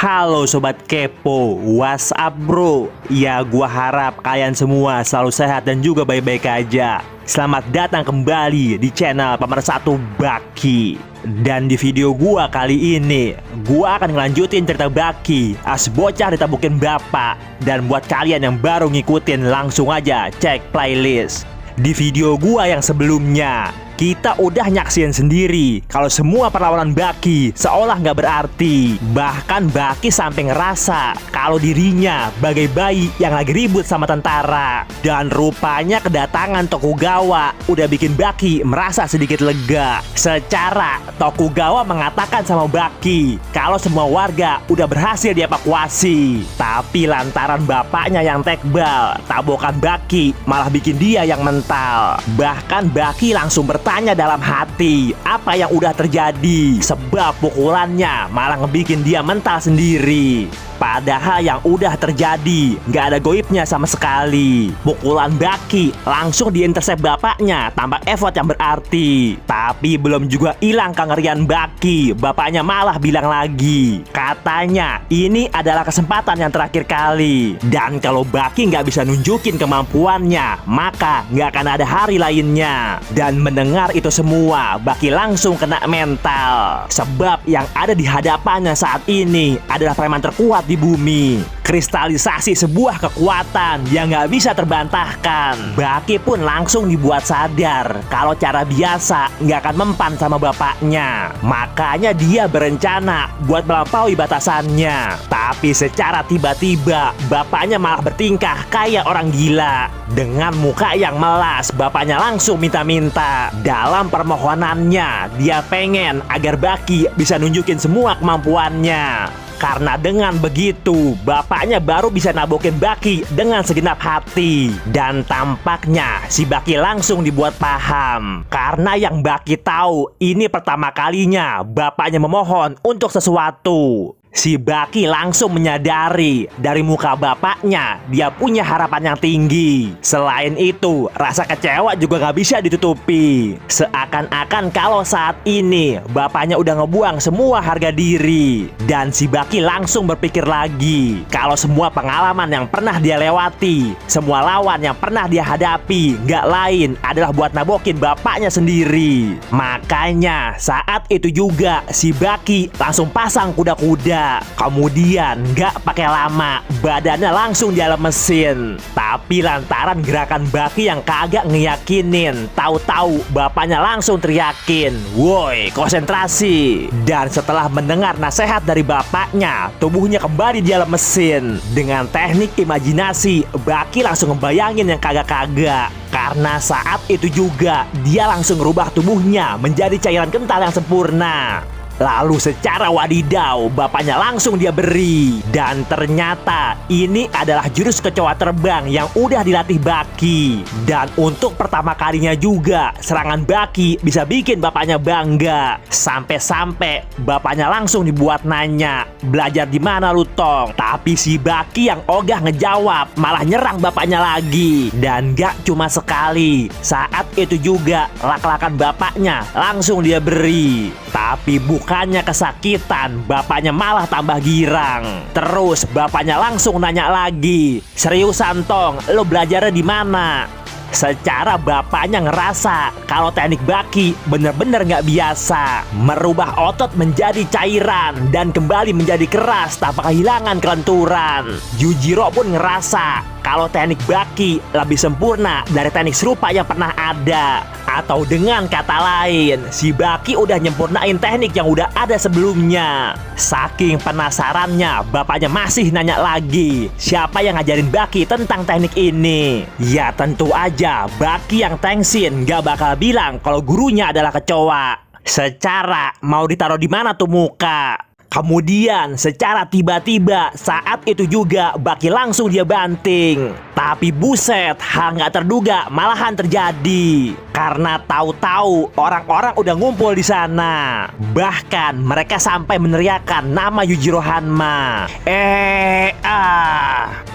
Halo Sobat Kepo, what's up bro? Ya gua harap kalian semua selalu sehat dan juga baik-baik aja. Selamat datang kembali di channel Pemersatu Baki. Dan di video gua kali ini, gua akan ngelanjutin cerita Baki as bocah ditabukin bapak. Dan buat kalian yang baru ngikutin, langsung aja cek playlist. Di video gua yang sebelumnya, kita udah nyaksin sendiri kalau semua perlawanan Baki seolah nggak berarti. Bahkan Baki sampai ngerasa kalau dirinya bagai bayi yang lagi ribut sama tentara. Dan rupanya kedatangan Tokugawa udah bikin Baki merasa sedikit lega. Secara Tokugawa mengatakan sama Baki kalau semua warga udah berhasil dievakuasi. Tapi lantaran bapaknya yang tekbal, tabokan Baki malah bikin dia yang mental. Bahkan Baki langsung bertanya dalam hati apa yang udah terjadi, sebab pukulannya malah ngebikin dia mental sendiri. Padahal yang udah terjadi nggak ada goibnya sama sekali. Pukulan Baki langsung diintercept bapaknya tanpa effort yang berarti. Tapi belum juga hilang kengerian Baki, bapaknya malah bilang lagi, katanya ini adalah kesempatan yang terakhir kali. Dan kalau Baki nggak bisa nunjukin kemampuannya, maka nggak akan ada hari lainnya. Dan mendengar itu semua, Baki langsung kena mental. Sebab yang ada di hadapannya saat ini adalah preman terkuat di bumi. Kristalisasi sebuah kekuatan yang nggak bisa terbantahkan. Baki pun langsung dibuat sadar kalau cara biasa nggak akan mempan sama bapaknya. Makanya dia berencana buat melampaui batasannya. Tapi secara tiba-tiba bapaknya malah bertingkah kayak orang gila. Dengan muka yang melas, bapaknya langsung minta-minta. Dalam permohonannya, dia pengen agar Baki bisa nunjukin semua kemampuannya. Karena dengan begitu, bapaknya baru bisa nabokin Baki dengan segenap hati. Dan tampaknya si Baki langsung dibuat paham. Karena yang Baki tahu, ini pertama kalinya bapaknya memohon untuk sesuatu. Si Baki langsung menyadari dari muka bapaknya dia punya harapan yang tinggi. Selain itu, rasa kecewa juga gak bisa ditutupi. Seakan-akan kalau saat ini bapaknya udah ngebuang semua harga diri. Dan si Baki langsung berpikir lagi kalau semua pengalaman yang pernah dia lewati, semua lawan yang pernah dia hadapi, gak lain adalah buat nabokin bapaknya sendiri. Makanya saat itu juga si Baki langsung pasang kuda-kuda. Kemudian gak pakai lama, badannya langsung dia lemesin. Tapi lantaran gerakan Baki yang kagak ngeyakinin, tahu-tahu bapaknya langsung teriakin, "Woi, konsentrasi!" Dan setelah mendengar nasihat dari bapaknya, tubuhnya kembali dia lemesin. Dengan teknik imajinasi, Baki langsung ngebayangin yang kagak-kagak. Karena saat itu juga dia langsung ngerubah tubuhnya menjadi cairan kental yang sempurna. Lalu secara wadidaw, bapaknya langsung dia beri. Dan ternyata ini adalah jurus kecoa terbang yang udah dilatih Baki. Dan untuk pertama kalinya juga, serangan Baki bisa bikin bapaknya bangga. Sampai-sampai bapaknya langsung dibuat nanya, "Belajar di mana lu, Tong?" Tapi si Baki yang ogah ngejawab malah nyerang bapaknya lagi. Dan gak cuma sekali, saat itu juga lak-lakan bapaknya langsung dia beri. Tapi bukannya kesakitan, bapaknya malah tambah girang. Terus bapaknya langsung nanya lagi, "Seriusan Tong, lo belajarnya di mana?" Secara bapaknya ngerasa kalau teknik Baki bener-bener gak biasa. Merubah otot menjadi cairan dan kembali menjadi keras tanpa kehilangan kelenturan. Yujiro pun ngerasa kalau teknik Baki lebih sempurna dari teknik serupa yang pernah ada. Atau dengan kata lain, si Baki udah nyempurnain teknik yang udah ada sebelumnya. Saking penasarannya, bapaknya masih nanya lagi, siapa yang ngajarin Baki tentang teknik ini? Ya tentu aja Baki yang tengsin gak bakal bilang kalau gurunya adalah kecoa. Secara mau ditaruh di mana tuh muka? Kemudian secara tiba-tiba saat itu juga Baki langsung dia banting. Tapi buset, hal nggak terduga malahan terjadi. karena tahu-tahu orang-orang udah ngumpul di sana. Bahkan mereka sampai meneriakkan nama Yujiro Hanma.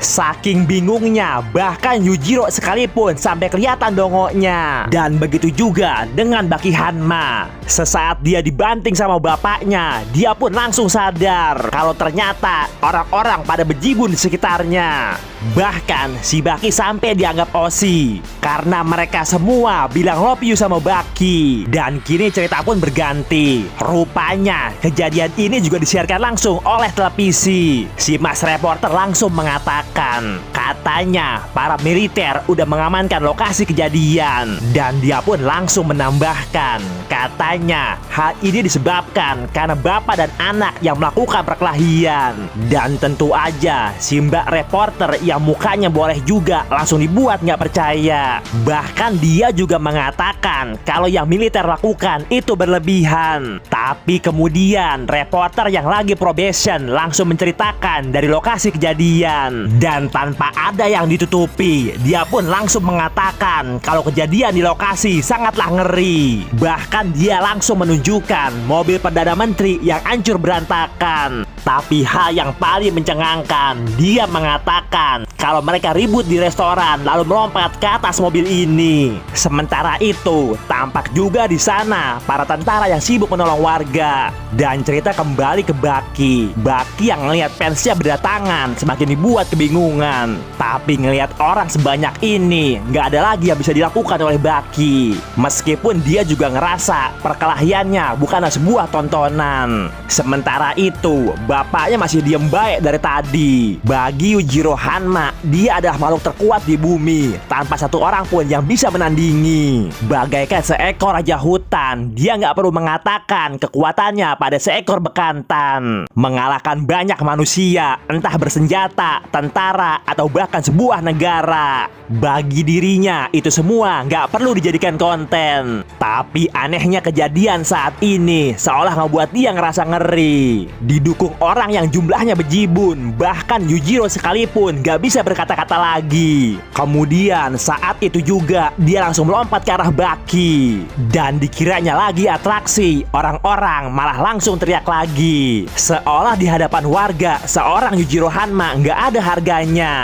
Saking bingungnya, bahkan Yujiro sekalipun sampai kelihatan dongoknya. Dan begitu juga dengan Baki Hanma. Sesaat dia dibanting sama bapaknya, dia pun langsung sadar kalau ternyata orang-orang pada bejibun di sekitarnya. Bahkan si Baki sampai dianggap Oshi karena mereka semua bilang love you sama Baki. Dan kini cerita pun berganti. Rupanya kejadian ini juga disiarkan langsung oleh televisi. Si Mas reporter langsung mengatakan katanya para militer udah mengamankan lokasi kejadian. Dan dia pun langsung menambahkan katanya hal ini disebabkan karena bapak dan anak yang melakukan perkelahian. Dan tentu aja si Mbak reporter yang mukanya boleh juga langsung dibuat nggak percaya. Bahkan dia juga mengatakan kalau yang militer lakukan itu berlebihan. Tapi kemudian reporter yang lagi probation langsung menceritakan dari lokasi kejadian. Dan tanpa ada yang ditutupi, dia pun langsung mengatakan kalau kejadian di lokasi sangatlah ngeri. Bahkan dia langsung menunjukkan mobil Perdana Menteri yang hancur berantakan. Tapi hal yang paling mencengangkan, dia mengatakan kalau mereka ribut di restoran lalu melompat ke atas mobil ini. Sementara itu, tampak juga di sana para tentara yang sibuk menolong warga. Dan cerita kembali ke Baki. Baki yang ngelihat fansnya berdatangan semakin dibuat kebingungan. Tapi ngelihat orang sebanyak ini, nggak ada lagi yang bisa dilakukan oleh Baki. Meskipun dia juga ngerasa perkelahiannya bukanlah sebuah tontonan. Sementara itu, bapaknya masih diem baik dari tadi. Bagi Yujiro Hanma, dia adalah makhluk terkuat di bumi tanpa satu orang pun yang bisa menandingi. Bagaikan seekor raja hutan, dia nggak perlu mengatakan kekuatannya pada seekor bekantan. Mengalahkan banyak manusia, entah bersenjata, tentara, atau bahkan sebuah negara. Bagi dirinya, itu semua nggak perlu dijadikan konten. Tapi anehnya kejadian saat ini seolah ngebuat dia ngerasa ngeri. Didukung orang yang jumlahnya bejibun, bahkan Yujiro sekalipun gak bisa berkata-kata lagi. Kemudian saat itu juga dia langsung melompat ke arah Baki. Dan dikiranya lagi atraksi, orang-orang malah langsung teriak lagi. Seolah di hadapan warga, seorang Yujiro Hanma gak ada harganya.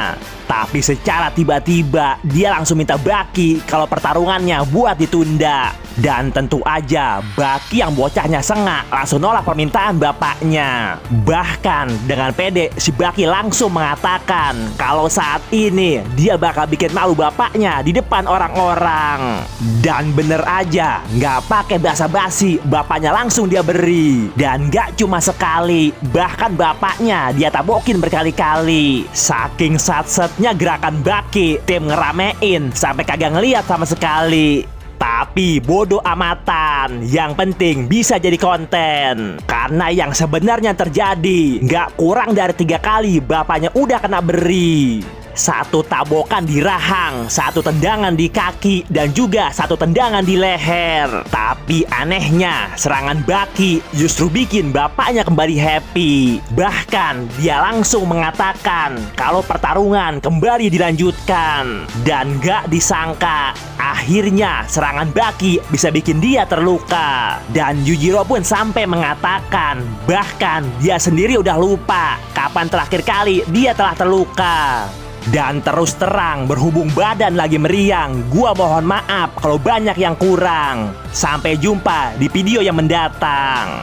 Tapi secara tiba-tiba dia langsung minta Baki kalau pertarungannya buat ditunda. Dan tentu aja Baki yang bocahnya sengak langsung nolak permintaan bapaknya. Bahkan dengan pede si Baki langsung mengatakan kalau saat ini dia bakal bikin malu bapaknya di depan orang-orang. Dan bener aja, nggak pakai basa-basi, bapaknya langsung dia beri. Dan nggak cuma sekali, bahkan bapaknya dia tabokin berkali-kali. Saking satsetnya gerakan Baki, tim ngeramein sampai kagak ngeliat sama sekali. Tapi bodoh amatan, yang penting bisa jadi konten. Karena yang sebenarnya terjadi nggak kurang dari 3 kali bapaknya udah kena beri. 1 tabokan di rahang, 1 tendangan di kaki, dan juga 1 tendangan di leher. Tapi anehnya, serangan Baki justru bikin bapaknya kembali happy. Bahkan dia langsung mengatakan kalau pertarungan kembali dilanjutkan. Dan gak disangka, akhirnya serangan Baki bisa bikin dia terluka. Dan Yujiro pun sampai mengatakan bahkan dia sendiri udah lupa kapan terakhir kali dia telah terluka. Dan terus terang, berhubung badan lagi meriang, gua mohon maaf kalau banyak yang kurang. Sampai jumpa di video yang mendatang.